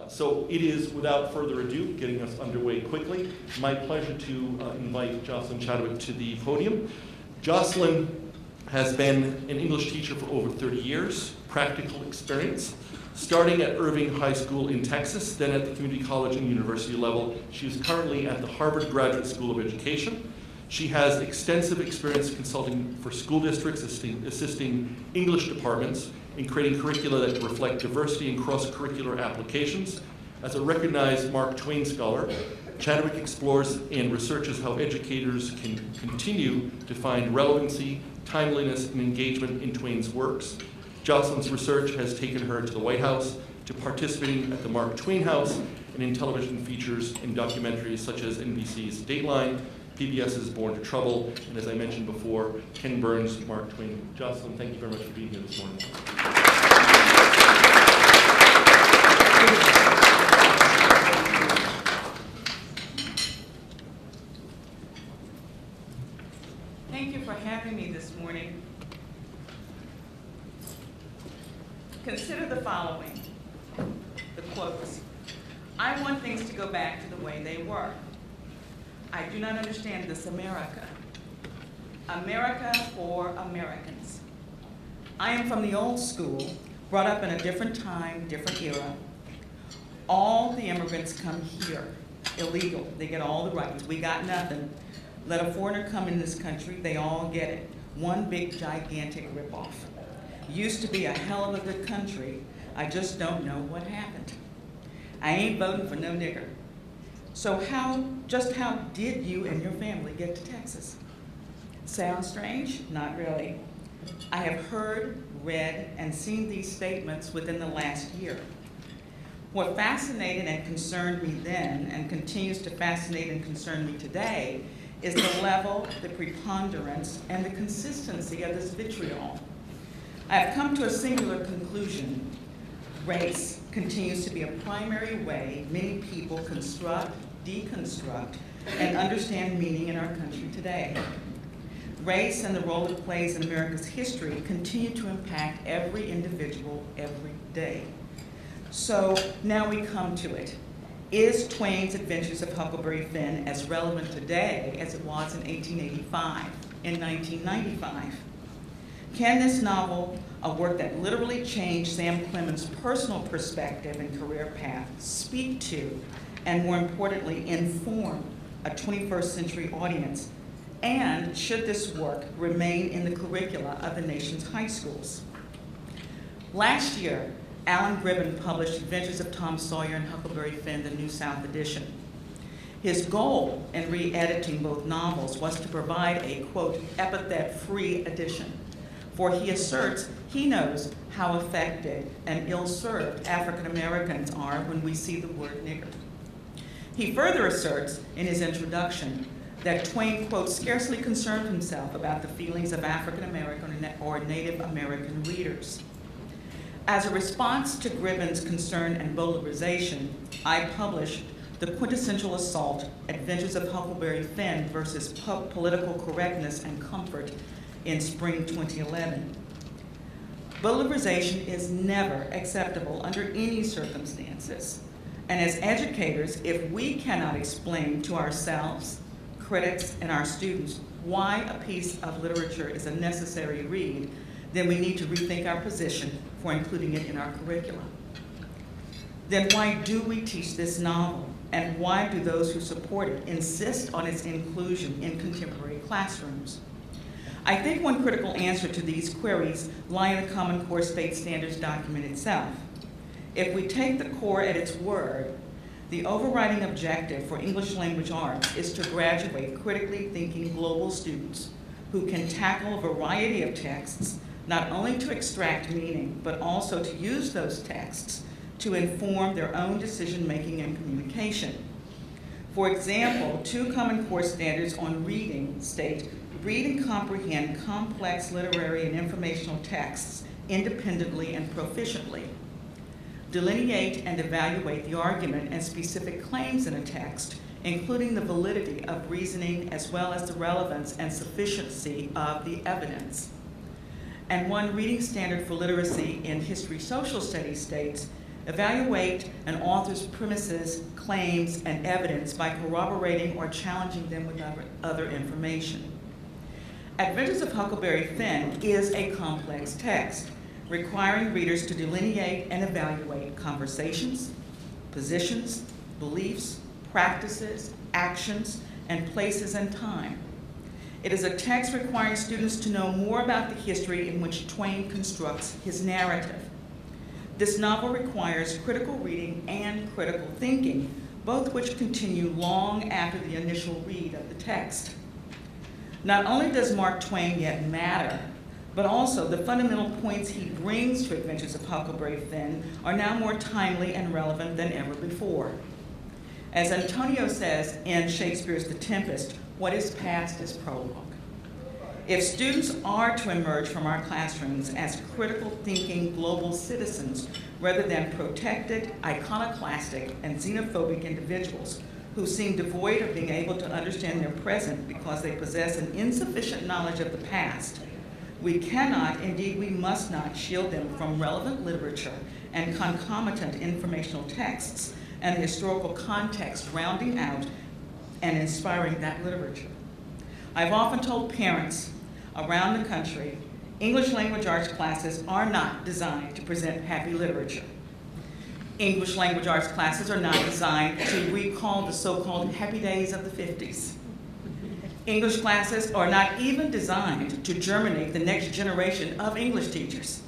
So it is, without further ado, getting us underway quickly, my pleasure to invite Jocelyn Chadwick to the podium. Jocelyn has been an English teacher for over 30 years, practical experience, starting at Irving High School in Texas, then at the community college and university level. She is currently at the Harvard Graduate School of Education. She has extensive experience consulting for school districts, assisting English departments in creating curricula that reflect diversity and cross-curricular applications. As a recognized Mark Twain scholar, Chadwick explores and researches how educators can continue to find relevancy, timeliness, and engagement in Twain's works. Jocelyn's research has taken her to the White House, to participating at the Mark Twain House, and in television features and documentaries such as NBC's Dateline, PBS's Born to Trouble, and as I mentioned before, Ken Burns' Mark Twain. Jocelyn, thank you very much for being here this morning. Thank you for having me this morning. Consider the following, the quotes. I want things to go back to the way they were. I do not understand this America. America for Americans. I am from the old school, brought up in a different time, different era. All the immigrants come here, illegal. They get all the rights. We got nothing. Let a foreigner come in this country, they all get it. One big, gigantic ripoff. Used to be a hell of a good country. I just don't know what happened. I ain't voting for no nigger. So just how did you and your family get to Texas? Sounds strange? Not really. I have heard, read, and seen these statements within the last year. What fascinated and concerned me then, and continues to fascinate and concern me today, is the level, the preponderance, and the consistency of this vitriol. I have come to a singular conclusion. Race continues to be a primary way many people construct, deconstruct, and understand meaning in our country today. Race and the role it plays in America's history continue to impact every individual every day. So now we come to it. Is Twain's Adventures of Huckleberry Finn as relevant today as it was in 1885, in 1995? Can this novel, a work that literally changed Sam Clemens' personal perspective and career path, speak to, and more importantly, inform a 21st century audience? And should this work remain in the curricula of the nation's high schools? Last year, Alan Gribben published Adventures of Tom Sawyer and Huckleberry Finn, the New South edition. His goal in re-editing both novels was to provide a, quote, epithet-free edition. For he asserts he knows how affected and ill-served African Americans are when we see the word nigger. He further asserts in his introduction that Twain, quote, scarcely concerned himself about the feelings of African American or Native American readers. As a response to Gribben's concern and polarization, I published The Quintessential Assault, Adventures of Huckleberry Finn versus Political Correctness and Comfort in spring 2011. Polarization is never acceptable under any circumstances. And as educators, if we cannot explain to ourselves, critics, and our students why a piece of literature is a necessary read, then we need to rethink our position for including it in our curriculum. Then why do we teach this novel? And why do those who support it insist on its inclusion in contemporary classrooms? I think one critical answer to these queries lie in the Common Core State Standards document itself. If we take the core at its word, the overriding objective for English language arts is to graduate critically thinking global students who can tackle a variety of texts, not only to extract meaning, but also to use those texts to inform their own decision-making and communication. For example, 2 Common Core standards on reading state, read and comprehend complex literary and informational texts independently and proficiently. Delineate and evaluate the argument and specific claims in a text, including the validity of reasoning as well as the relevance and sufficiency of the evidence. And one reading standard for literacy in history social studies states, evaluate an author's premises, claims, and evidence by corroborating or challenging them with other information. Adventures of Huckleberry Finn is a complex text, requiring readers to delineate and evaluate conversations, positions, beliefs, practices, actions, and places and time. It is a text requiring students to know more about the history in which Twain constructs his narrative. This novel requires critical reading and critical thinking, both which continue long after the initial read of the text. Not only does Mark Twain yet matter, but also the fundamental points he brings to Adventures of Huckleberry Finn are now more timely and relevant than ever before. As Antonio says in Shakespeare's The Tempest, what is past is prologue. If students are to emerge from our classrooms as critical thinking global citizens rather than protected, iconoclastic, and xenophobic individuals who seem devoid of being able to understand their present because they possess an insufficient knowledge of the past, we cannot, indeed we must not, shield them from relevant literature and concomitant informational texts and the historical context rounding out and inspiring that literature. I've often told parents around the country, English language arts classes are not designed to present happy literature. English language arts classes are not designed to recall the so-called happy days of the 50s. English classes are not even designed to germinate the next generation of English teachers.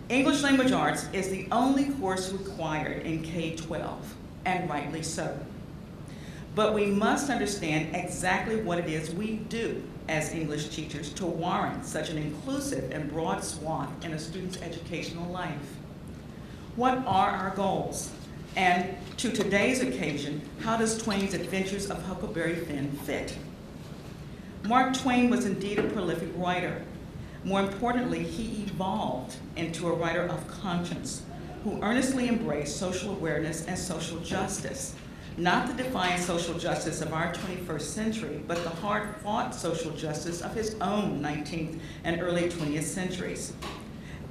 English language arts is the only course required in K-12, and rightly so. But we must understand exactly what it is we do as English teachers to warrant such an inclusive and broad swath in a student's educational life. What are our goals? And to today's occasion, how does Twain's Adventures of Huckleberry Finn fit? Mark Twain was indeed a prolific writer. More importantly, he evolved into a writer of conscience who earnestly embraced social awareness and social justice, not the defiant social justice of our 21st century, but the hard-fought social justice of his own 19th and early 20th centuries.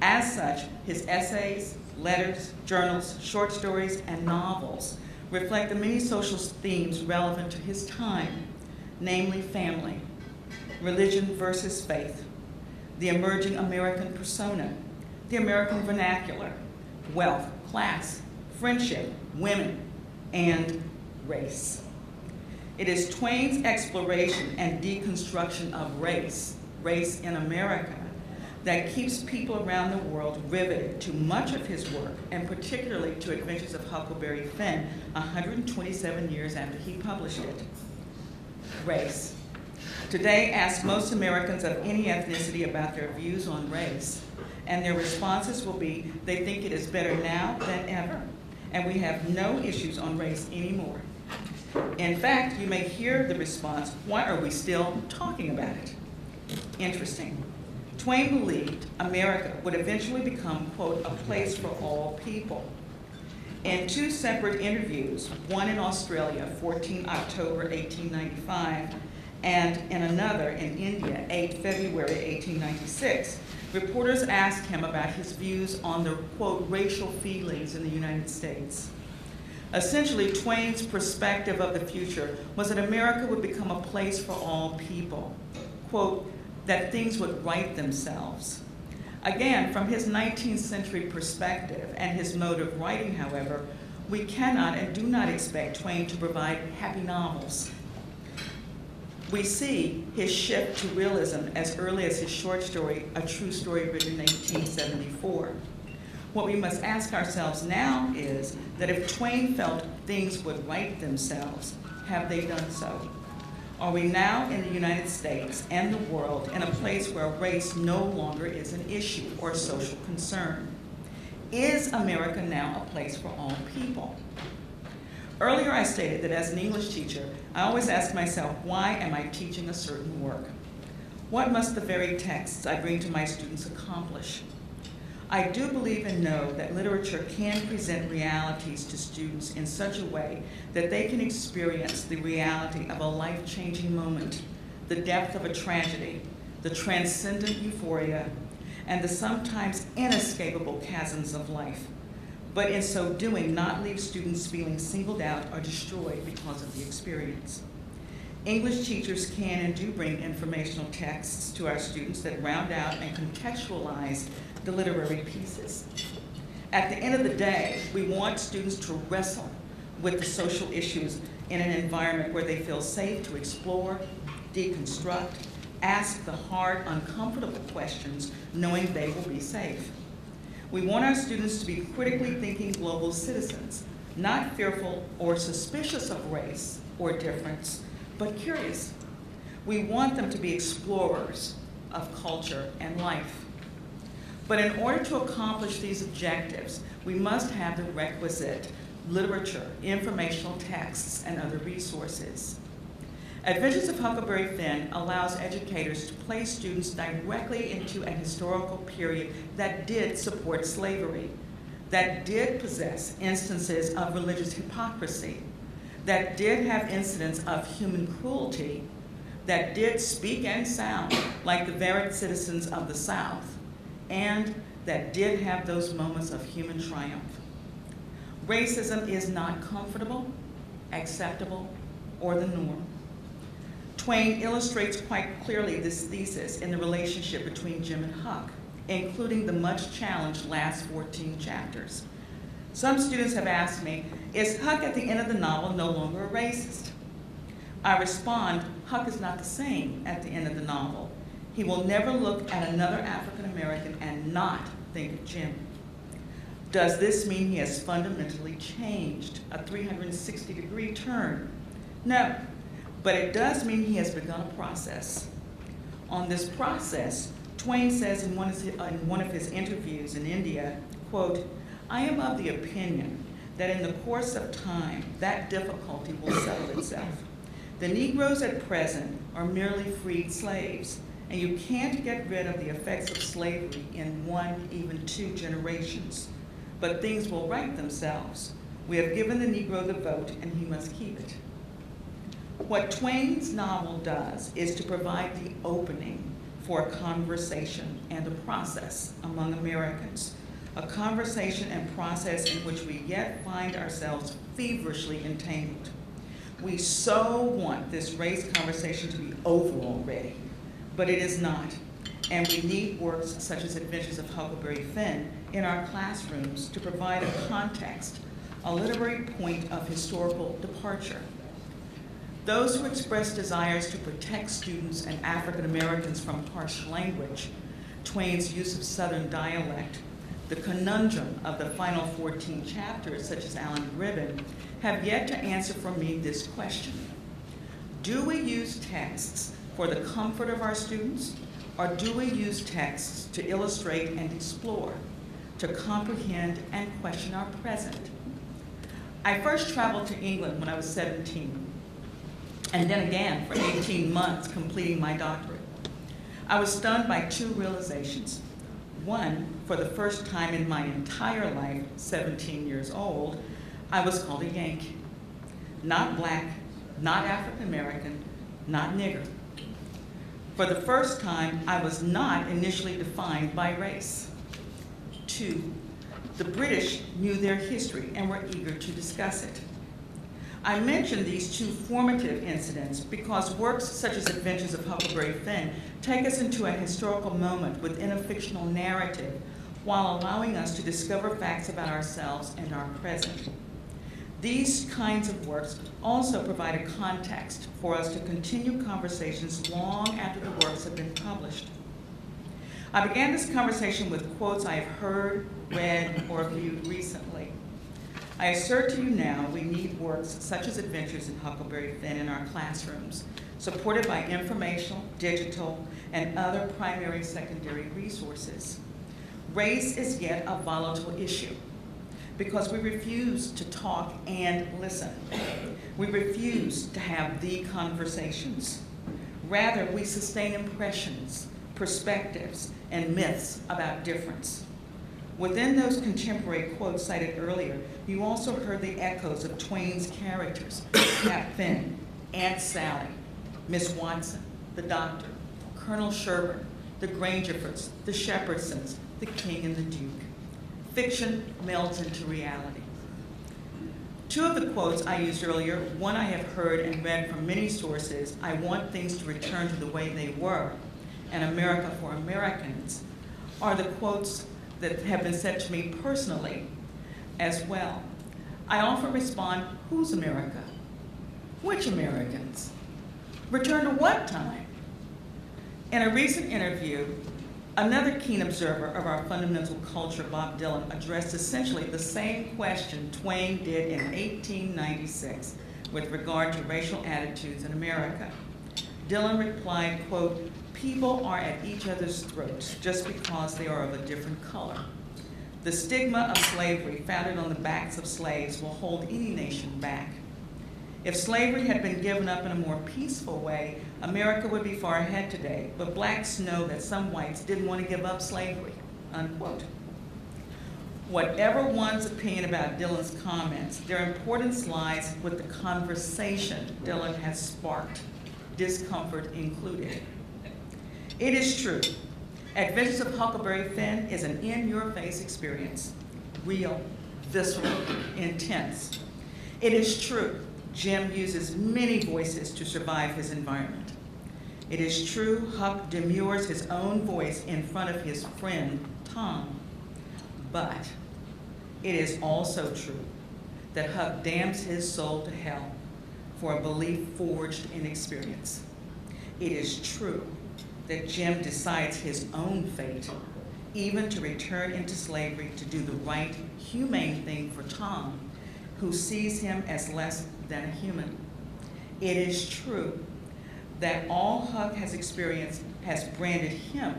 As such, his essays, letters, journals, short stories, and novels reflect the many social themes relevant to his time, namely family, religion versus faith, the emerging American persona, the American vernacular, wealth, class, friendship, women, and race. It is Twain's exploration and deconstruction of race in America, that keeps people around the world riveted to much of his work, and particularly to Adventures of Huckleberry Finn, 127 years after he published it. Race. Today, ask most Americans of any ethnicity about their views on race, and their responses will be, they think it is better now than ever, and we have no issues on race anymore. In fact, you may hear the response, why are we still talking about it? Interesting. Twain believed America would eventually become, quote, a place for all people. In two separate interviews, one in Australia, 14 October 1895, and in another in India, 8 February 1896, reporters asked him about his views on the, quote, racial feelings in the United States. Essentially, Twain's perspective of the future was that America would become a place for all people, quote, that things would right themselves. Again, from his 19th century perspective and his mode of writing, however, we cannot and do not expect Twain to provide happy novels. We see his shift to realism as early as his short story, A True Story, written in 1874. What we must ask ourselves now is that if Twain felt things would right themselves, have they done so? Are we now in the United States and the world in a place where race no longer is an issue or social concern? Is America now a place for all people? Earlier I stated that as an English teacher, I always ask myself, why am I teaching a certain work? What must the very texts I bring to my students accomplish? I do believe and know that literature can present realities to students in such a way that they can experience the reality of a life-changing moment, the depth of a tragedy, the transcendent euphoria, and the sometimes inescapable chasms of life. but in so doing, not leave students feeling singled out or destroyed because of the experience. English teachers can and do bring informational texts to our students that round out and contextualize the literary pieces. At the end of the day, we want students to wrestle with the social issues in an environment where they feel safe to explore, deconstruct, ask the hard, uncomfortable questions, knowing they will be safe. We want our students to be critically thinking global citizens, not fearful or suspicious of race or difference, but curious. We want them to be explorers of culture and life. But in order to accomplish these objectives, we must have the requisite literature, informational texts, and other resources. Adventures of Huckleberry Finn allows educators to place students directly into a historical period that did support slavery, that did possess instances of religious hypocrisy, that did have incidents of human cruelty, that did speak and sound like the varied citizens of the South, and that did have those moments of human triumph. Racism is not comfortable, acceptable, or the norm. Twain illustrates quite clearly this thesis in the relationship between Jim and Huck, including the much challenged last 14 chapters. Some students have asked me, is Huck at the end of the novel no longer a racist? I respond, Huck is not the same at the end of the novel. He will never look at another African American and not think of Jim. Does this mean he has fundamentally changed, a 360-degree turn? No, but it does mean he has begun a process. On this process, Twain says in one of his interviews in India, quote, I am of the opinion that in the course of time, that difficulty will settle itself. The Negroes at present are merely freed slaves, and you can't get rid of the effects of slavery in one, even 2 generations. But things will right themselves. We have given the Negro the vote, and he must keep it. What Twain's novel does is to provide the opening for a conversation and a process among Americans, a conversation and process in which we yet find ourselves feverishly entangled. We so want this race conversation to be over already, but it is not. And we need works such as Adventures of Huckleberry Finn in our classrooms to provide a context, a literary point of historical departure. Those who express desires to protect students and African Americans from harsh language, Twain's use of Southern dialect, the conundrum of the final 14 chapters, such as Alan Gribben, have yet to answer for me this question. Do we use texts for the comfort of our students, or do we use texts to illustrate and explore, to comprehend and question our present? I first traveled to England when I was 17, and then again for 18 months completing my doctorate. I was stunned by 2 realizations. One, for the first time in my entire life, 17 years old, I was called a Yankee. Not black, not African American, not nigger. For the first time, I was not initially defined by race. 2, the British knew their history and were eager to discuss it. I mention these 2 formative incidents because works such as Adventures of Huckleberry Finn take us into a historical moment within a fictional narrative while allowing us to discover facts about ourselves and our present. These kinds of works also provide a context for us to continue conversations long after the works have been published. I began this conversation with quotes I have heard, read, or viewed recently. I assert to you now we need works such as Adventures in Huckleberry Finn in our classrooms, supported by informational, digital, and other primary secondary resources. Race is yet a volatile issue because we refuse to talk and listen. We refuse to have the conversations. Rather, we sustain impressions, perspectives, and myths about difference. Within those contemporary quotes cited earlier, you also heard the echoes of Twain's characters, Huck Finn, Aunt Sally, Miss Watson, the doctor, Colonel Sherburne, the Grangerfords, the Shepherdsons, the king and the duke. fiction melds into reality. Two of the quotes I used earlier, one I have heard and read from many sources, I want things to return to the way they were, and America for Americans, are the quotes that have been said to me personally as well. I often respond, whose America? Which Americans? Return to what time? In a recent interview, another keen observer of our fundamental culture, Bob Dylan, addressed essentially the same question Twain did in 1896 with regard to racial attitudes in America. Dylan replied, quote, "People are at each other's throats just because they are of a different color. The stigma of slavery founded on the backs of slaves will hold any nation back. If slavery had been given up in a more peaceful way, America would be far ahead today, but blacks know that some whites didn't want to give up slavery," unquote. Whatever one's opinion about Dylan's comments, their importance lies with the conversation Dylan has sparked, discomfort included. It is true, Adventures of Huckleberry Finn is an in-your-face experience, real, visceral, intense. It is true, Jim uses many voices to survive his environment. It is true, Huck demurs his own voice in front of his friend, Tom. But it is also true that Huck damns his soul to hell for a belief forged in experience. It is true that Jim decides his own fate, even to return into slavery to do the right, humane thing for Tom, who sees him as less than a human. It is true that all Huck has experienced has branded him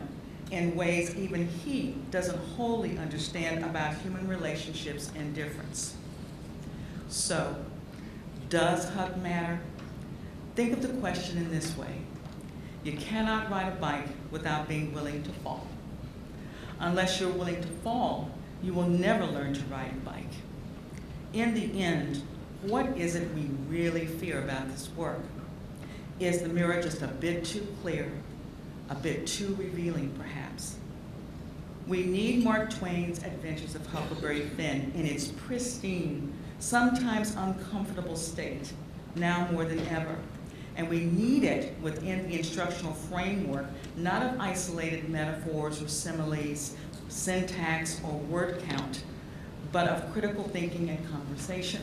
in ways even he doesn't wholly understand about human relationships and difference. So, does Huck matter? Think of the question in this way. You cannot ride a bike without being willing to fall. Unless you're willing to fall, you will never learn to ride a bike. In the end, what is it we really fear about this work? Is the mirror just a bit too clear, a bit too revealing perhaps? We need Mark Twain's Adventures of Huckleberry Finn in its pristine, sometimes uncomfortable state, now more than ever. And we need it within the instructional framework, not of isolated metaphors or similes, syntax or word count, but of critical thinking and conversation,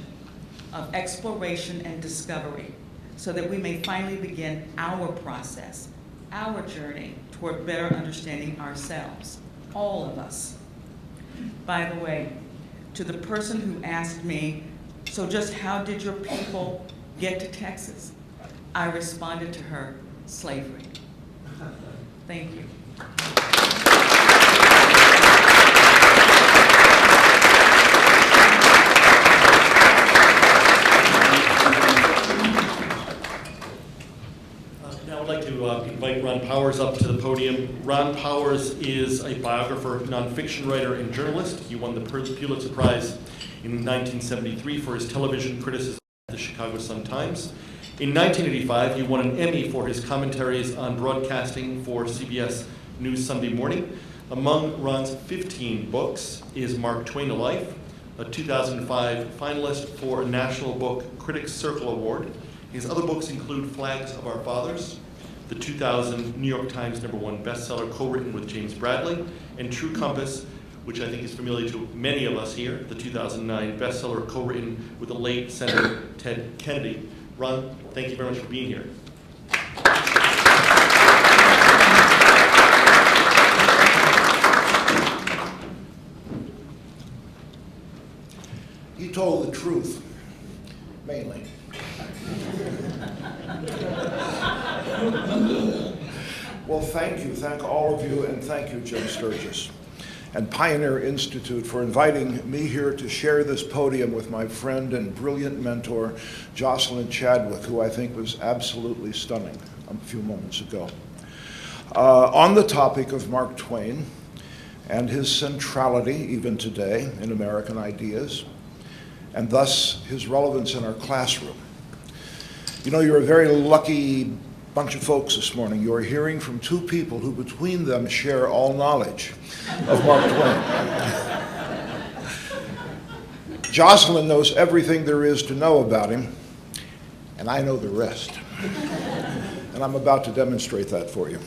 of exploration and discovery, so that we may finally begin our process, our journey toward better understanding ourselves, all of us. By the way, to the person who asked me, so just how did your people get to Texas? I responded to her, slavery. Thank you. Now I'd like to invite Ron Powers up to the podium. Ron Powers is a biographer, nonfiction writer, and journalist. He won the Pulitzer Prize in 1973 for his television criticism at the Chicago Sun-Times. In 1985, he won an Emmy for his commentaries on broadcasting for CBS News Sunday Morning. Among Ron's 15 books is Mark Twain: A Life, a 2005 finalist for a National Book Critics Circle Award. His other books include Flags of Our Fathers, the 2000 New York Times #1 bestseller co-written with James Bradley, and True Compass, which I think is familiar to many of us here, the 2009 bestseller co-written with the late Senator Ted Kennedy. Ron, thank you very much for being here. He told the truth, mainly. Well, thank you. Thank all of you, and thank you, Jim Sturgis and Pioneer Institute for inviting me here to share this podium with my friend and brilliant mentor, Jocelyn Chadwick, who I think was absolutely stunning a few moments ago. On the topic of Mark Twain and his centrality, even today, in American ideas, and thus his relevance in our classroom. You know, you're a very lucky bunch of folks this morning. You're hearing from two people who between them share all knowledge of Mark Twain. Jocelyn knows everything there is to know about him, and I know the rest. And I'm about to demonstrate that for you.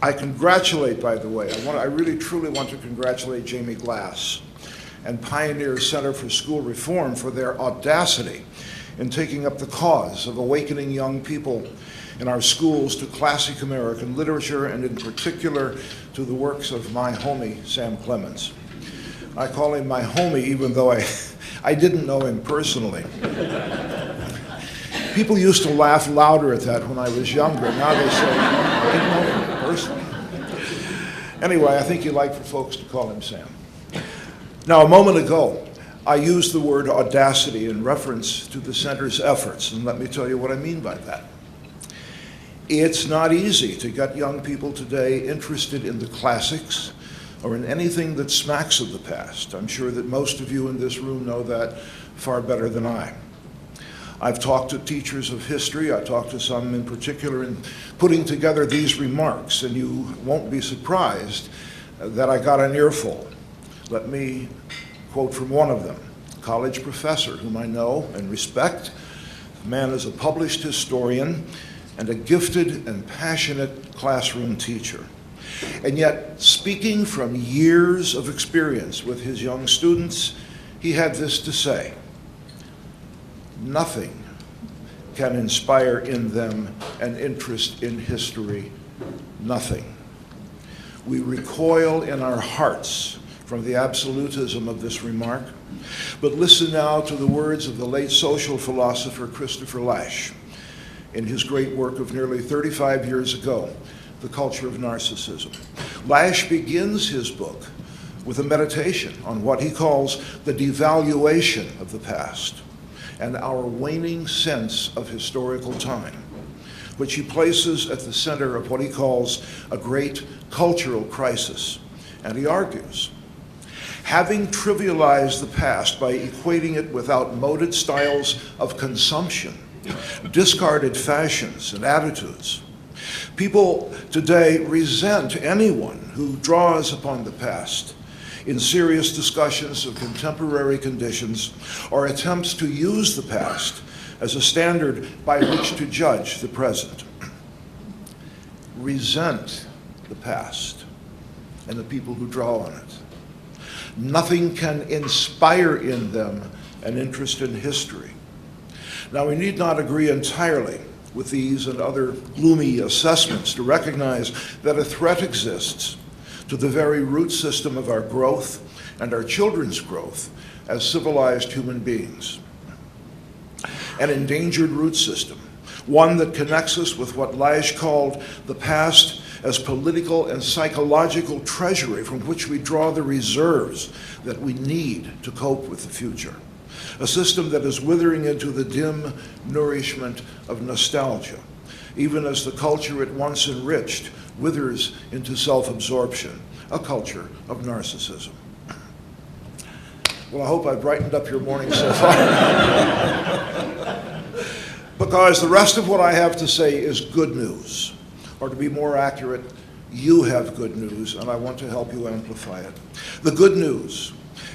I congratulate, by the way, I really truly want to congratulate Jamie Glass and Pioneer Center for School Reform for their audacity in taking up the cause of awakening young people in our schools to classic American literature, and in particular to the works of my homie, Sam Clemens. I call him my homie even though I didn't know him personally. People used to laugh louder at that when I was younger. Now they say, I didn't know him personally. Anyway, I think you like for folks to call him Sam. Now, a moment ago, I used the word audacity in reference to the center's efforts, and let me tell you what I mean by that. It's not easy to get young people today interested in the classics or in anything that smacks of the past. I'm sure that most of you in this room know that far better than I. I've talked to teachers of history. I talked to some in particular in putting together these remarks, and you won't be surprised that I got an earful. Let me quote from one of them, a college professor whom I know and respect. The man is a published historian and a gifted and passionate classroom teacher. And yet, speaking from years of experience with his young students, he had this to say: nothing can inspire in them an interest in history, nothing. We recoil in our hearts from the absolutism of this remark, but listen now to the words of the late social philosopher Christopher Lasch in his great work of nearly 35 years ago, The Culture of Narcissism. Lasch begins his book with a meditation on what he calls the devaluation of the past and our waning sense of historical time, which he places at the center of what he calls a great cultural crisis. And he argues, having trivialized the past by equating it with outmoded styles of consumption, discarded fashions and attitudes, people today resent anyone who draws upon the past in serious discussions of contemporary conditions or attempts to use the past as a standard by which to judge the present. Resent the past and the people who draw on it. Nothing can inspire in them an interest in history. Now, we need not agree entirely with these and other gloomy assessments to recognize that a threat exists to the very root system of our growth and our children's growth as civilized human beings. An endangered root system, one that connects us with what Lasch called the past as political and psychological treasury from which we draw the reserves that we need to cope with the future. A system that is withering into the dim nourishment of nostalgia, even as the culture it once enriched withers into self-absorption, a culture of narcissism. Well, I hope I've brightened up your morning so far. Because the rest of what I have to say is good news. Or to be more accurate, you have good news, and I want to help you amplify it. The good news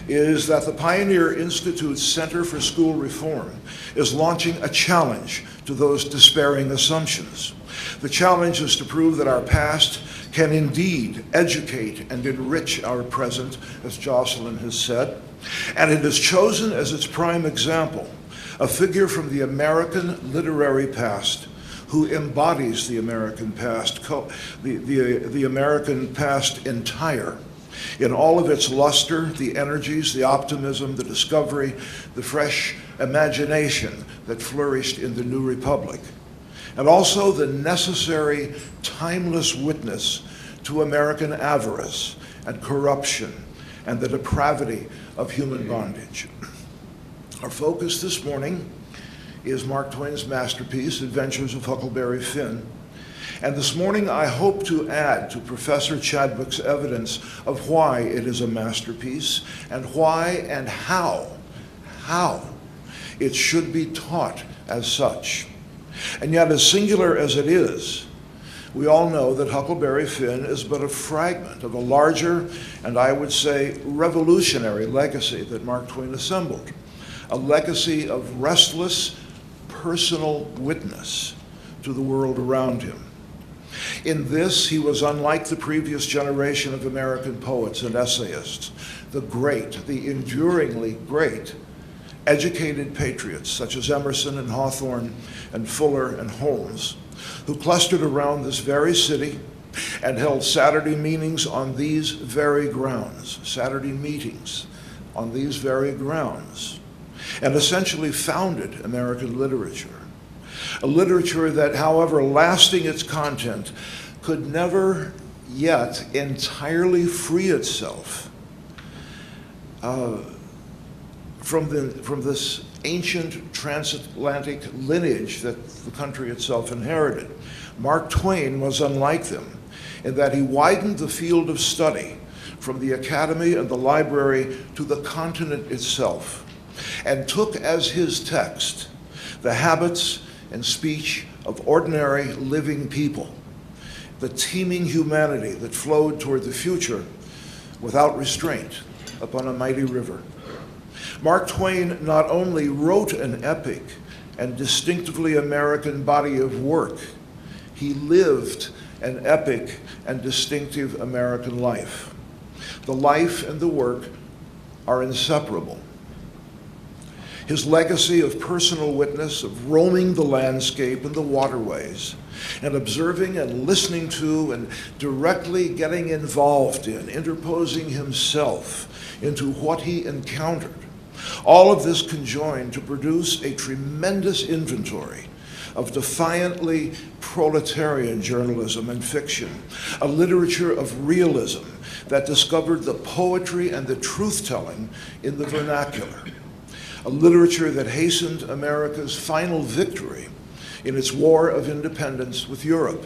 is that the Pioneer Institute's Center for School Reform is launching a challenge to those despairing assumptions. The challenge is to prove that our past can indeed educate and enrich our present, as Jocelyn has said, and it has chosen as its prime example a figure from the American literary past who embodies the American past, the American past entire, in all of its luster, the energies, the optimism, the discovery, the fresh imagination that flourished in the New Republic, and also the necessary, timeless witness to American avarice and corruption and the depravity of human bondage. Our focus this morning is Mark Twain's masterpiece, Adventures of Huckleberry Finn. And this morning I hope to add to Professor Chadwick's evidence of why it is a masterpiece and why and how it should be taught as such. And yet, as singular as it is, We all know that Huckleberry Finn is but a fragment of a larger, and I would say revolutionary legacy that Mark Twain assembled, a legacy of restless, personal witness to the world around him. In this, he was unlike the previous generation of American poets and essayists, the great, the enduringly great, educated patriots such as Emerson and Hawthorne and Fuller and Holmes, who clustered around this very city and held Saturday meetings on these very grounds, and essentially founded American literature. A literature that, however lasting its content, could never yet entirely free itself from this ancient transatlantic lineage that the country itself inherited. Mark Twain was unlike them in that he widened the field of study from the academy and the library to the continent itself, and took as his text the habits and speech of ordinary living people, the teeming humanity that flowed toward the future without restraint upon a mighty river. Mark Twain not only wrote an epic and distinctively American body of work, he lived an epic and distinctive American life. The life and the work are inseparable. His legacy of personal witness, of roaming the landscape and the waterways, and observing and listening to and directly getting involved in, interposing himself into what he encountered, all of this conjoined to produce a tremendous inventory of defiantly proletarian journalism and fiction, a literature of realism that discovered the poetry and the truth-telling in the vernacular, a literature that hastened America's final victory in its war of independence with Europe,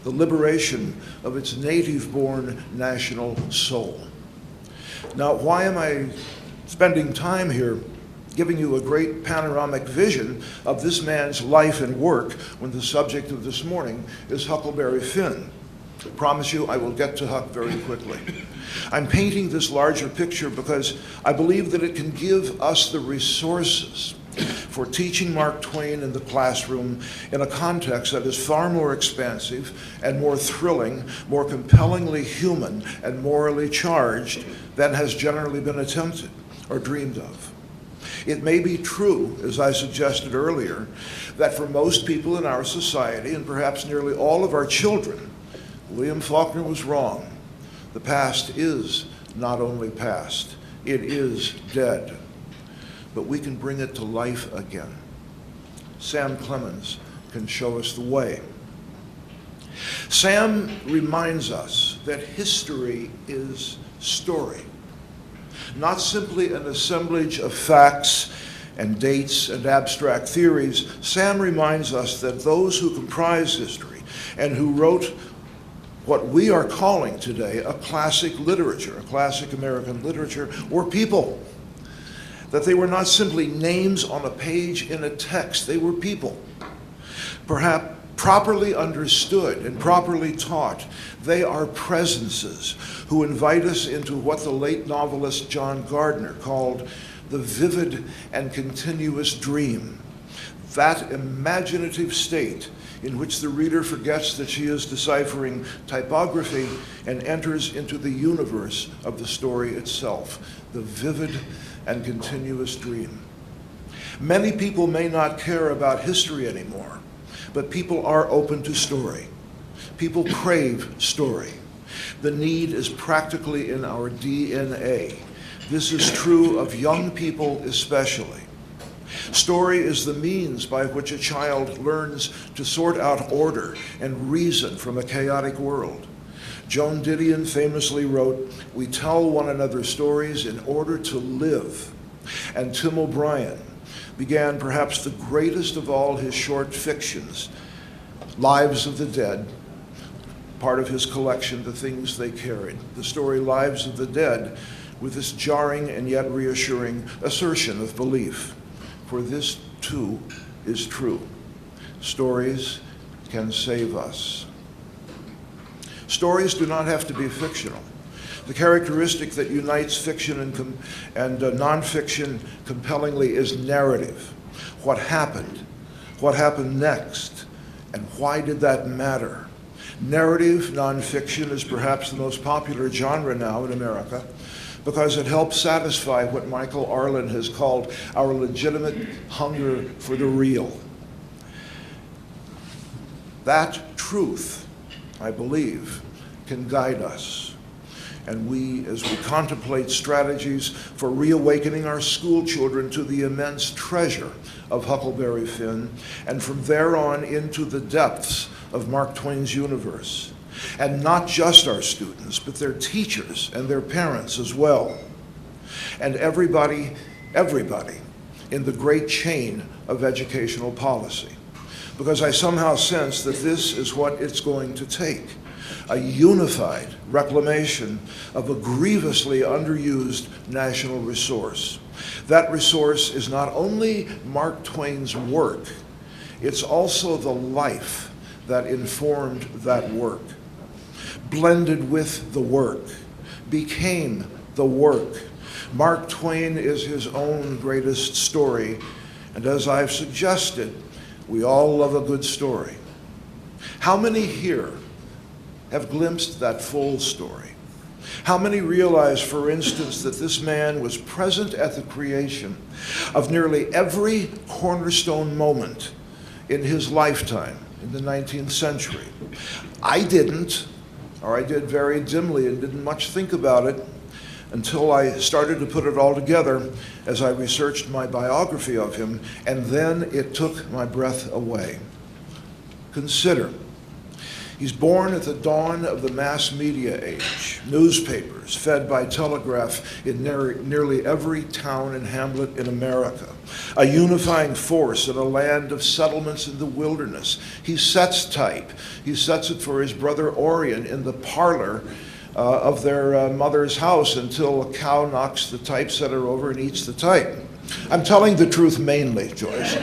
the liberation of its native-born national soul. Now, why am I spending time here giving you a great panoramic vision of this man's life and work when the subject of this morning is Huckleberry Finn? I promise you I will get to Huck very quickly. I'm painting this larger picture because I believe that it can give us the resources for teaching Mark Twain in the classroom in a context that is far more expansive and more thrilling, more compellingly human and morally charged than has generally been attempted or dreamed of. It may be true, as I suggested earlier, that for most people in our society, and perhaps nearly all of our children, William Faulkner was wrong. The past is not only past, it is dead. But we can bring it to life again. Sam Clemens can show us the way. Sam reminds us that history is story, not simply an assemblage of facts and dates and abstract theories. Sam reminds us that those who comprise history and who wrote what we are calling today a classic literature, a classic American literature, were people. That they were not simply names on a page in a text, they were people. Perhaps properly understood and properly taught, they are presences who invite us into what the late novelist John Gardner called the vivid and continuous dream, that imaginative state in which the reader forgets that she is deciphering typography and enters into the universe of the story itself, the vivid and continuous dream. Many people may not care about history anymore, but people are open to story. People crave story. The need is practically in our DNA. This is true of young people especially. Story is the means by which a child learns to sort out order and reason from a chaotic world. Joan Didion famously wrote, "We tell one another stories in order to live." And Tim O'Brien began perhaps the greatest of all his short fictions, Lives of the Dead, part of his collection, The Things They Carried. The story Lives of the Dead with this jarring and yet reassuring assertion of belief. For this too is true. Stories can save us. Stories do not have to be fictional. The characteristic that unites fiction and nonfiction compellingly is narrative. What happened next, and why did that matter? Narrative nonfiction is perhaps the most popular genre now in America because it helps satisfy what Michael Arlen has called our legitimate hunger for the real. That truth, I believe, can guide us. And we, as we contemplate strategies for reawakening our school children to the immense treasure of Huckleberry Finn, and from there on into the depths of Mark Twain's universe, and not just our students, but their teachers and their parents as well, and everybody in the great chain of educational policy. Because I somehow sense that this is what it's going to take, a unified reclamation of a grievously underused national resource. That resource is not only Mark Twain's work, it's also the life that informed that work, blended with the work, became the work. Mark Twain is his own greatest story, and as I've suggested, we all love a good story. How many here have glimpsed that full story? How many realize, for instance, that this man was present at the creation of nearly every cornerstone moment in his lifetime in the 19th century? I didn't, or I did very dimly and didn't much think about it until I started to put it all together as I researched my biography of him, and then it took my breath away. Consider, he's born at the dawn of the mass media age, newspapers fed by telegraph in nearly every town and hamlet in America, a unifying force in a land of settlements in the wilderness. He sets type. He sets it for his brother Orion in the parlor of their mother's house until a cow knocks the typesetter over and eats the type. I'm telling the truth mainly, Joyce.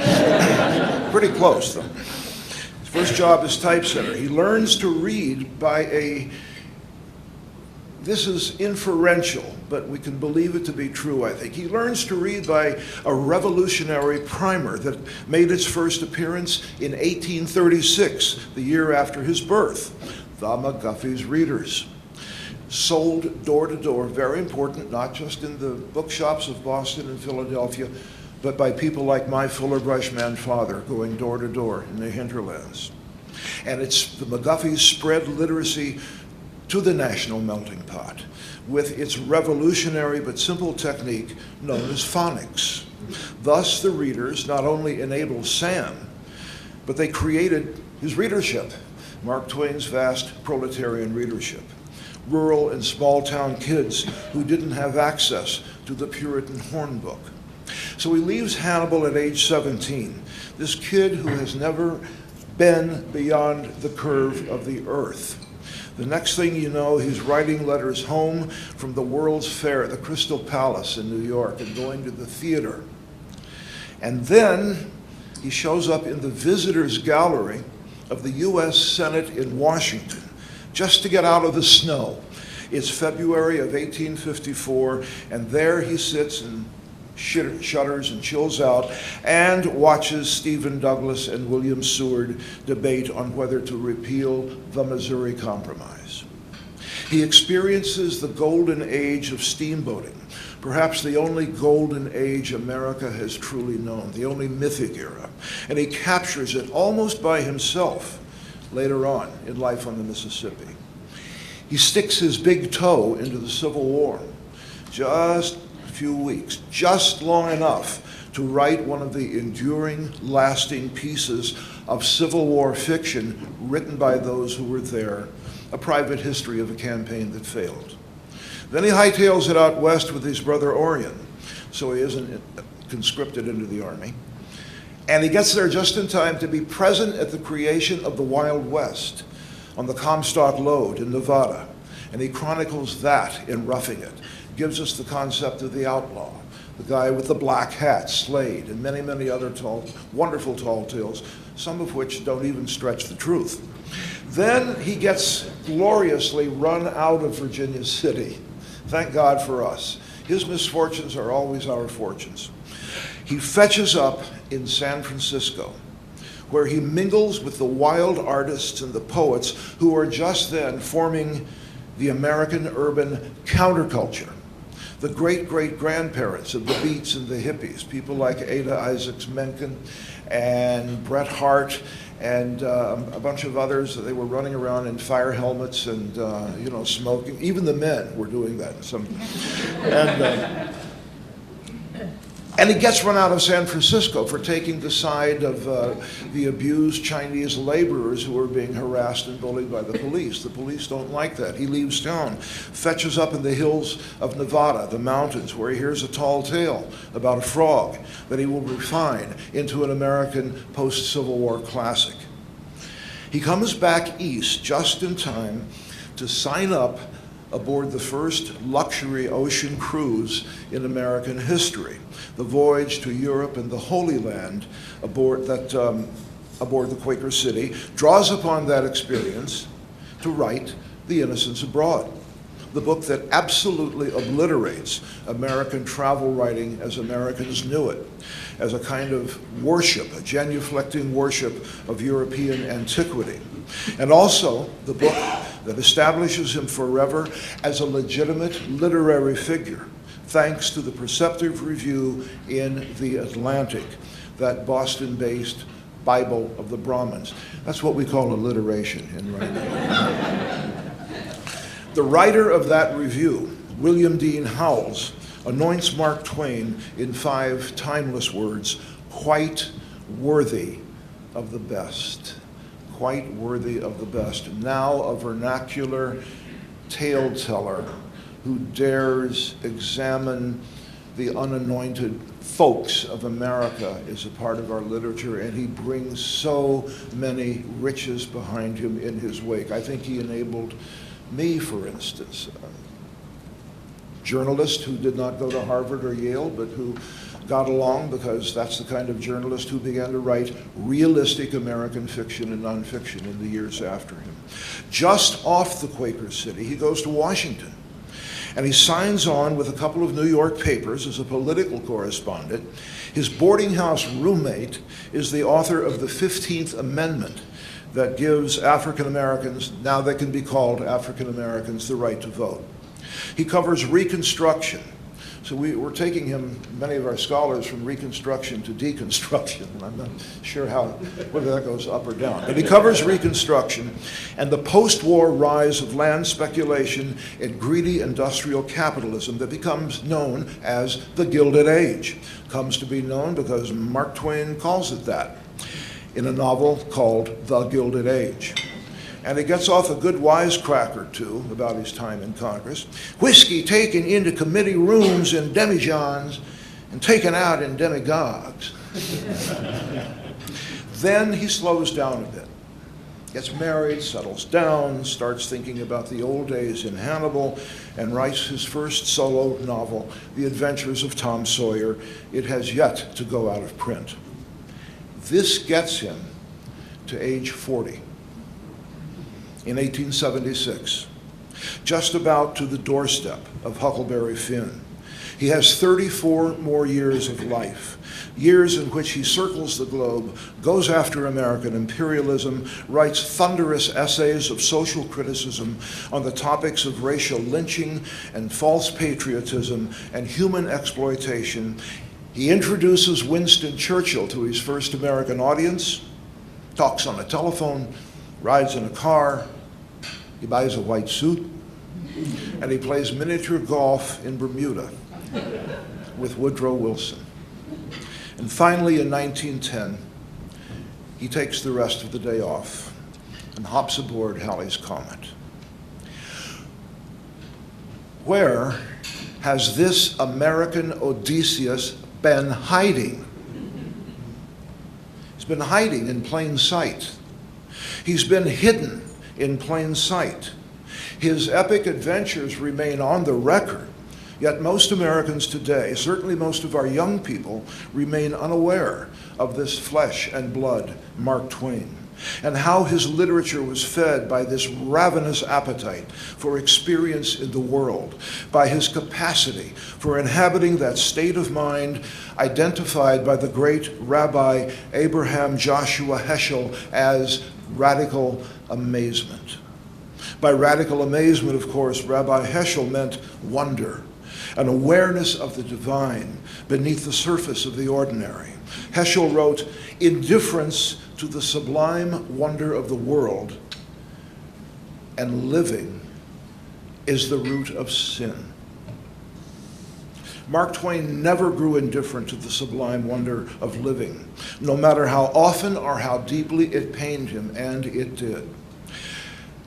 Pretty close, though. His first job is typesetter. He learns to read by this is inferential, but we can believe it to be true, I think. He learns to read by a revolutionary primer that made its first appearance in 1836, the year after his birth, the McGuffey's Readers. Sold door to door, very important, not just in the bookshops of Boston and Philadelphia, but by people like my Fuller Brush man father going door to door in the hinterlands. And it's the McGuffey's spread literacy to the national melting pot with its revolutionary but simple technique known as phonics. Thus, the readers not only enabled Sam, but they created his readership, Mark Twain's vast proletarian readership. Rural and small-town kids who didn't have access to the Puritan hornbook. So he leaves Hannibal at age 17, this kid who has never been beyond the curve of the earth. The next thing you know, he's writing letters home from the World's Fair, the Crystal Palace in New York, and going to the theater. And then he shows up in the visitors gallery of the U.S. Senate in Washington, just to get out of the snow. It's February of 1854, and there he sits and shudders and chills out and watches Stephen Douglas and William Seward debate on whether to repeal the Missouri Compromise. He experiences the golden age of steamboating, perhaps the only golden age America has truly known, the only mythic era, and he captures it almost by himself later on in life on the Mississippi. He sticks his big toe into the Civil War, just a few weeks, just long enough to write one of the enduring, lasting pieces of Civil War fiction written by those who were there, a private history of a campaign that failed. Then he hightails it out west with his brother Orion, so he isn't conscripted into the army. And he gets there just in time to be present at the creation of the Wild West on the Comstock Lode in Nevada. And he chronicles that in Roughing It, gives us the concept of the outlaw, the guy with the black hat, Slade, and many, many other wonderful tall tales, some of which don't even stretch the truth. Then he gets gloriously run out of Virginia City. Thank God for us. His misfortunes are always our fortunes. He fetches up in San Francisco, where he mingles with the wild artists and the poets who are just then forming the American urban counterculture. The great-great-grandparents of the Beats and the hippies, people like Ada Isaacs Menken and Bret Hart and a bunch of others. They were running around in fire helmets and smoking. Even the men were doing that. And he gets run out of San Francisco for taking the side of the abused Chinese laborers who are being harassed and bullied by the police. The police don't like that. He leaves town, fetches up in the hills of Nevada, the mountains, where he hears a tall tale about a frog that he will refine into an American post-Civil War classic. He comes back east just in time to sign up aboard the first luxury ocean cruise in American history, the voyage to Europe and the Holy Land aboard the Quaker City, draws upon that experience to write The Innocents Abroad, the book that absolutely obliterates American travel writing as Americans knew it, as a kind of worship, a genuflecting worship of European antiquity. And also the book that establishes him forever as a legitimate literary figure, thanks to the perceptive review in The Atlantic, that Boston-based Bible of the Brahmins. That's what we call alliteration in writing. The writer of that review, William Dean Howells, anoints Mark Twain in 5 timeless words: quite worthy of the best. Quite worthy of the best. Now a vernacular tale-teller who dares examine the unanointed folks of America is a part of our literature, and he brings so many riches behind him in his wake. I think he enabled me, for instance, a journalist who did not go to Harvard or Yale, but who got along because that's the kind of journalist who began to write realistic American fiction and nonfiction in the years after him. Just off the Quaker City, he goes to Washington, and he signs on with a couple of New York papers as a political correspondent. His boarding house roommate is the author of the 15th Amendment that gives African Americans, now they can be called African Americans, the right to vote. He covers Reconstruction. So we're taking him, many of our scholars, from Reconstruction to deconstruction, and I'm not sure whether that goes up or down. But he covers Reconstruction and the post-war rise of land speculation and greedy industrial capitalism that becomes known as the Gilded Age. Comes to be known because Mark Twain calls it that in a novel called The Gilded Age. And he gets off a good wisecrack or two about his time in Congress. Whiskey taken into committee rooms in demijohns and taken out in demigods. Then he slows down a bit, gets married, settles down, starts thinking about the old days in Hannibal, and writes his first solo novel, The Adventures of Tom Sawyer. It has yet to go out of print. This gets him to age 40. In 1876, just about to the doorstep of Huckleberry Finn. He has 34 more years of life, years in which he circles the globe, goes after American imperialism, writes thunderous essays of social criticism on the topics of racial lynching and false patriotism and human exploitation. He introduces Winston Churchill to his first American audience, talks on a telephone, rides in a car, he buys a white suit, and he plays miniature golf in Bermuda with Woodrow Wilson. And finally, in 1910, he takes the rest of the day off and hops aboard Halley's Comet. Where has this American Odysseus been hiding? He's been hiding in plain sight. He's been hidden in plain sight. His epic adventures remain on the record, yet most Americans today, certainly most of our young people, remain unaware of this flesh and blood Mark Twain. and how his literature was fed by this ravenous appetite for experience in the world, by his capacity for inhabiting that state of mind identified by the great Rabbi Abraham Joshua Heschel as radical amazement. By radical amazement, of course, Rabbi Heschel meant wonder, an awareness of the divine beneath the surface of the ordinary. Heschel wrote, "Indifference to the sublime wonder of the world and living is the root of sin." Mark Twain never grew indifferent to the sublime wonder of living, no matter how often or how deeply it pained him, and it did,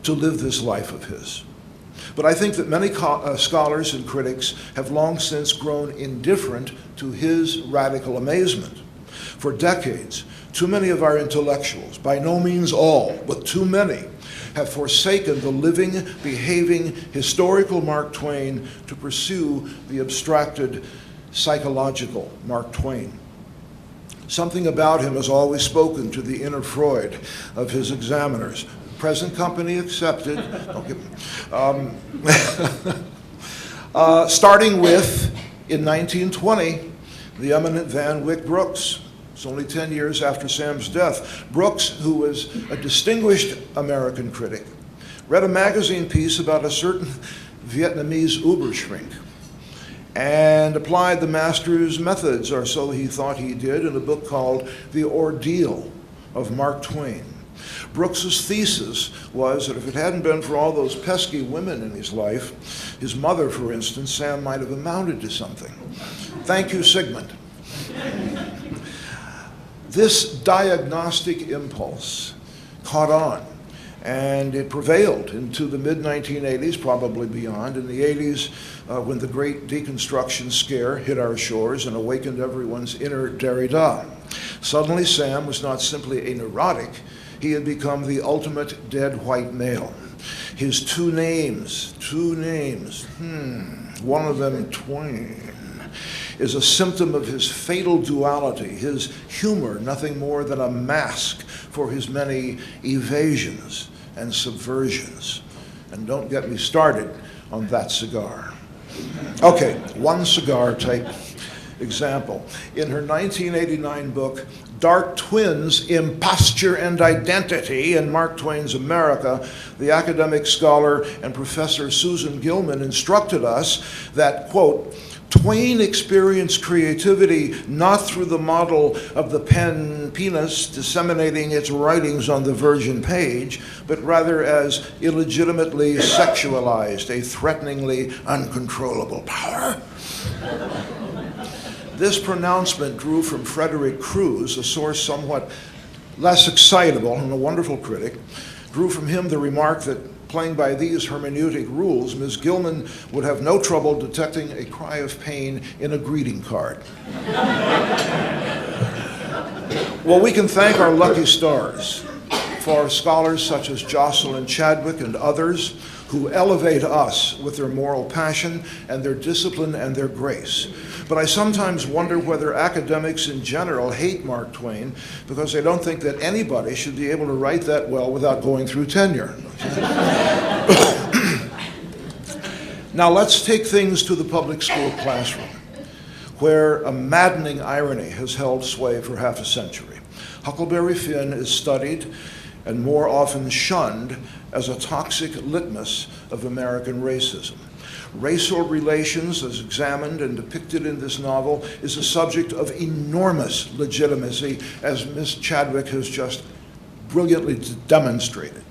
to live this life of his. But I think that many scholars and critics have long since grown indifferent to his radical amazement. For decades, too many of our intellectuals, by no means all, but too many, have forsaken the living, behaving, historical Mark Twain to pursue the abstracted, psychological Mark Twain. Something about him has always spoken to the inner Freud of his examiners, present company accepted. Starting with, in 1920, the eminent Van Wyck Brooks. It's only 10 years after Sam's death. Brooks, who was a distinguished American critic, read a magazine piece about a certain Vietnamese Uberschrink and applied the master's methods, or so he thought he did, in a book called The Ordeal of Mark Twain. Brooks's thesis was that if it hadn't been for all those pesky women in his life, his mother, for instance, Sam might have amounted to something. Thank you, Sigmund. This diagnostic impulse caught on, and it prevailed into the mid-1980s, probably beyond. In the 80s, when the great deconstruction scare hit our shores and awakened everyone's inner Derrida. Suddenly, Sam was not simply a neurotic, he had become the ultimate dead white male. His two names, one of them Twain, is a symptom of his fatal duality, his humor nothing more than a mask for his many evasions and subversions. And don't get me started on that cigar. Okay, one cigar type example. In her 1989 book, Dark Twins, Imposture and Identity in Mark Twain's America, the academic scholar and professor Susan Gilman instructed us that, quote, Twain experienced creativity not through the model of the pen penis disseminating its writings on the virgin page, but rather as illegitimately sexualized, a threateningly uncontrollable power. This pronouncement drew from Frederick Cruz, a source somewhat less excitable and a wonderful critic, drew from him the remark that playing by these hermeneutic rules, Ms. Gilman would have no trouble detecting a cry of pain in a greeting card. Well, we can thank our lucky stars for scholars such as Jocelyn Chadwick and others who elevate us with their moral passion and their discipline and their grace. But I sometimes wonder whether academics in general hate Mark Twain because they don't think that anybody should be able to write that well without going through tenure. Now let's take things to the public school classroom, where a maddening irony has held sway for half a century. Huckleberry Finn is studied and more often shunned as a toxic litmus of American racism. Racial relations, as examined and depicted in this novel, is a subject of enormous legitimacy, as Ms. Chadwick has just brilliantly demonstrated.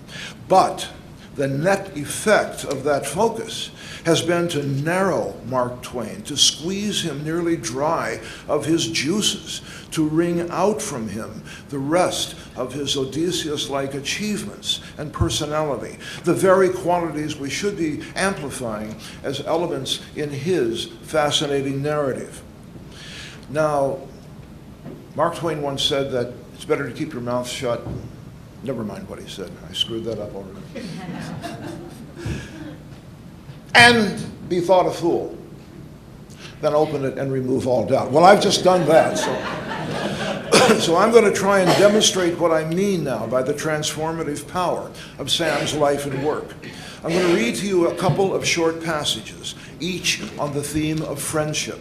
But the net effect of that focus has been to narrow Mark Twain, to squeeze him nearly dry of his juices, to wring out from him the rest of his Odysseus-like achievements and personality, the very qualities we should be amplifying as elements in his fascinating narrative. Now, Mark Twain once said that it's better to keep your mouth shut. Never mind what he said. I screwed that up already. And be thought a fool, then open it and remove all doubt. Well, I've just done that, so. So I'm going to try and demonstrate what I mean now by the transformative power of Sam's life and work. I'm going to read to you a couple of short passages, each on the theme of friendship.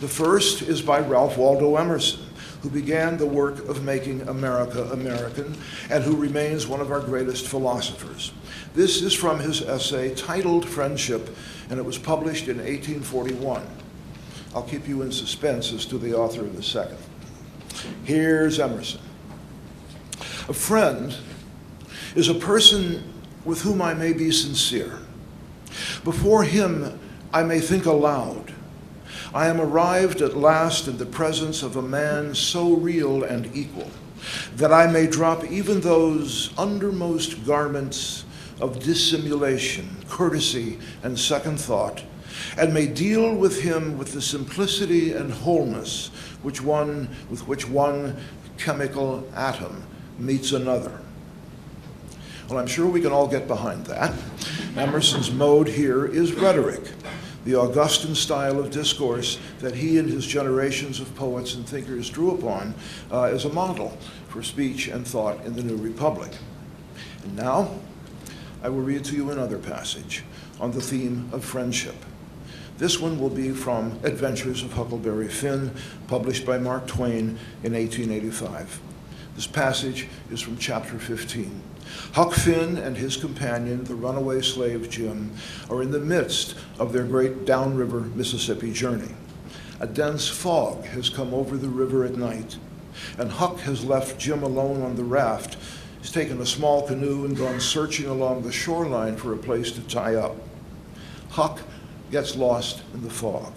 The first is by Ralph Waldo Emerson, who began the work of making America American and who remains one of our greatest philosophers. This is from his essay titled Friendship, and it was published in 1841. I'll keep you in suspense as to the author in a second. Here's Emerson. A friend is a person with whom I may be sincere. Before him I may think aloud. I am arrived at last in the presence of a man so real and equal that I may drop even those undermost garments of dissimulation, courtesy, and second thought, and may deal with him with the simplicity and wholeness with which one chemical atom meets another. Well, I'm sure we can all get behind that. Emerson's mode here is rhetoric, the Augustan style of discourse that he and his generations of poets and thinkers drew upon as a model for speech and thought in the New Republic. And now, I will read to you another passage on the theme of friendship. This one will be from Adventures of Huckleberry Finn, published by Mark Twain in 1885. This passage is from chapter 15. Huck Finn and his companion, the runaway slave Jim, are in the midst of their great downriver Mississippi journey. A dense fog has come over the river at night, and Huck has left Jim alone on the raft. He's taken a small canoe and gone searching along the shoreline for a place to tie up. Huck gets lost in the fog,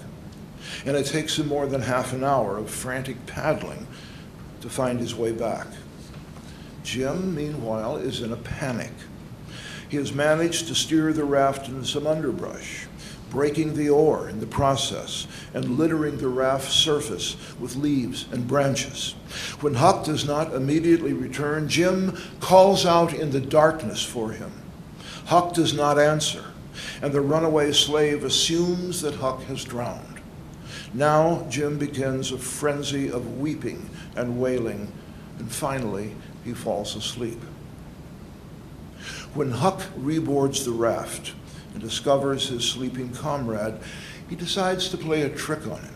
and it takes him more than half an hour of frantic paddling to find his way back. Jim, meanwhile, is in a panic. He has managed to steer the raft into some underbrush, breaking the oar in the process and littering the raft's surface with leaves and branches. When Huck does not immediately return, Jim calls out in the darkness for him. Huck does not answer, and the runaway slave assumes that Huck has drowned. Now Jim begins a frenzy of weeping and wailing, and finally he falls asleep. When Huck reboards the raft and discovers his sleeping comrade, he decides to play a trick on him.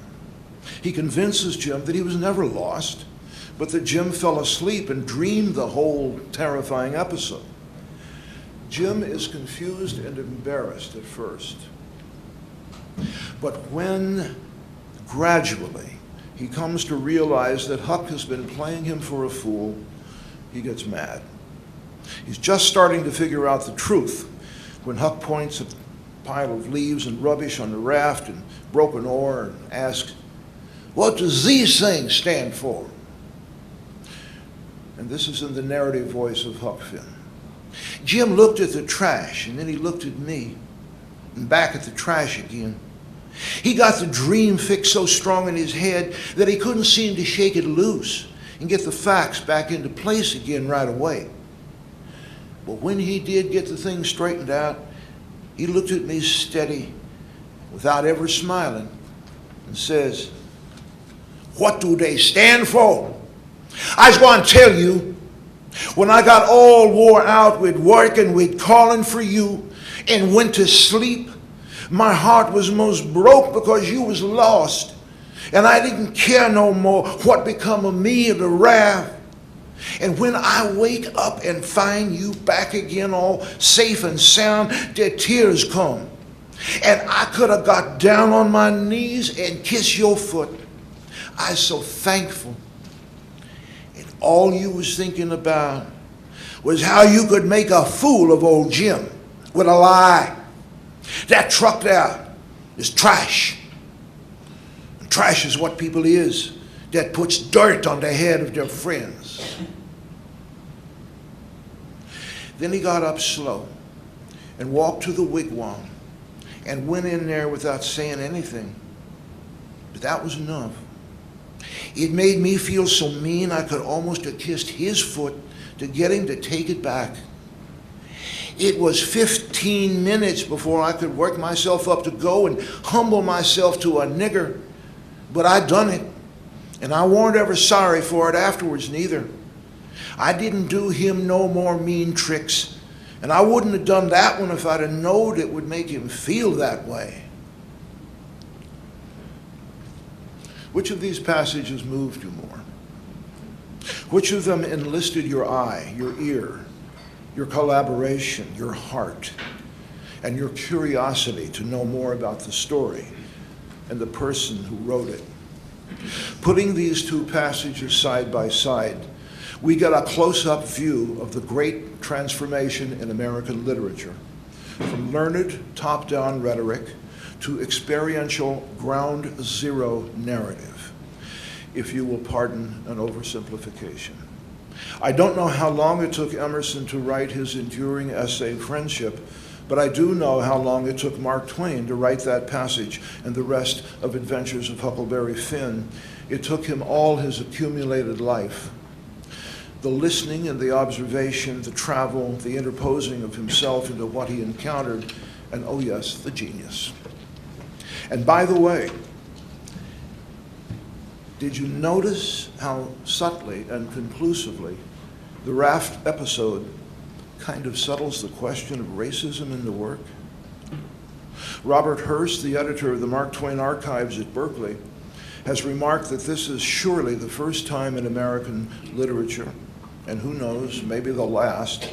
He convinces Jim that he was never lost, but that Jim fell asleep and dreamed the whole terrifying episode. Jim is confused and embarrassed at first, but when gradually he comes to realize that Huck has been playing him for a fool, he gets mad. He's just starting to figure out the truth when Huck points a pile of leaves and rubbish on the raft and broken oar and asks, "What does these things stand for?" And this is in the narrative voice of Huck Finn. Jim looked at the trash, and then he looked at me, and back at the trash again. He got the dream fixed so strong in his head that he couldn't seem to shake it loose and get the facts back into place again right away. But when he did get the thing straightened out, he looked at me steady, without ever smiling, and says, "What do they stand for? I was going to tell you, when I got all wore out with work and with calling for you and went to sleep, my heart was most broke because you was lost, and I didn't care no more what become of me or the raft. And when I wake up and find you back again all safe and sound, the tears come. And I could have got down on my knees and kissed your foot. I so thankful. And all you was thinking about was how you could make a fool of old Jim with a lie. That truck there is trash. And trash is what people is that puts dirt on the head of their friends." Then he got up slow and walked to the wigwam and went in there without saying anything. But that was enough. It made me feel so mean I could almost have kissed his foot to get him to take it back. It was 15 minutes before I could work myself up to go and humble myself to a nigger, but I done it. And I warn't ever sorry for it afterwards neither. I didn't do him no more mean tricks, and I wouldn't have done that one if I'd have knowed it would make him feel that way. Which of these passages moved you more? Which of them enlisted your eye, your ear, your collaboration, your heart, and your curiosity to know more about the story and the person who wrote it? Putting these two passages side by side, we get a close-up view of the great transformation in American literature, from learned top-down rhetoric to experiential ground zero narrative, if you will pardon an oversimplification. I don't know how long it took Emerson to write his enduring essay, Friendship, but I do know how long it took Mark Twain to write that passage and the rest of Adventures of Huckleberry Finn. It took him all his accumulated life. The listening and the observation, the travel, the interposing of himself into what he encountered, and oh yes, the genius. And by the way, did you notice how subtly and conclusively the raft episode kind of settles the question of racism in the work? Robert Hurst, the editor of the Mark Twain Archives at Berkeley, has remarked that this is surely the first time in American literature, and who knows, maybe the last,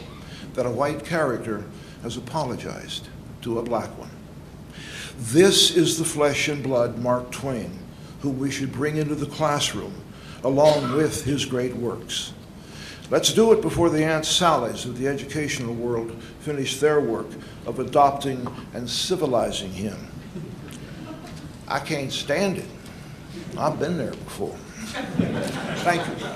that a white character has apologized to a black one. This is the flesh and blood Mark Twain, whom we should bring into the classroom along with his great works. Let's do it before the Aunt Sallies of the educational world finish their work of adopting and civilizing him. I can't stand it. I've been there before. Thank you.